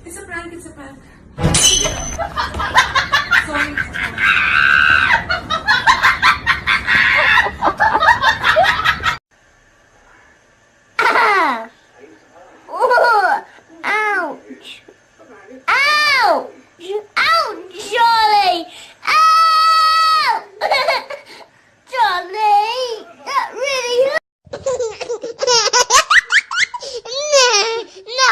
It's a prank. Sorry. Ouch! Ouch! Ouch, Charlie! Ow! Charlie! That really hurt! No! No!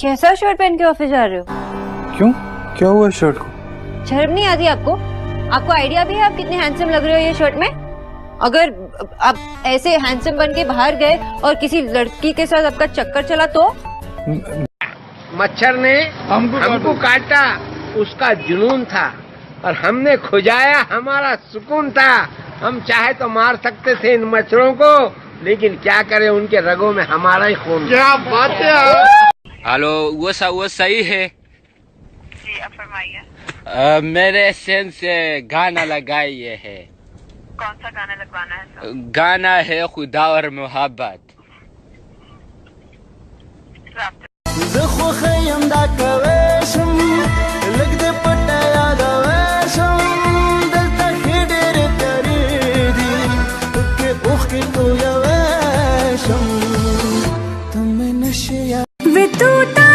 कैसा shirt पहन के office जा रहे हो? क्यों? क्या हुआ शर्ट को? शर्म नहीं आती आपको? आपको आइडिया भी है आप कितने हैंडसम लग रहे हो ये शर्ट में? अगर आप ऐसे हैंडसम बन के बाहर गए और किसी लड़की के साथ आपका चक्कर चला तो? मच्छर ने हमको काटा, उसका जुनून था और हमने खुजाया, हमारा सुकून था। हम चाहे तो मार सकते थे इन मच्छरों को, लेकिन क्या करें, उनके रगों में हमारा ही खून। क्या बात है। हेलो, वो सही है जी, अब फरमाइए। मेरे सेंस से गाना लगाइए है। कौन सा गाना लगवाना है सर? गाना है खुदा और मोहब्बत। वितूता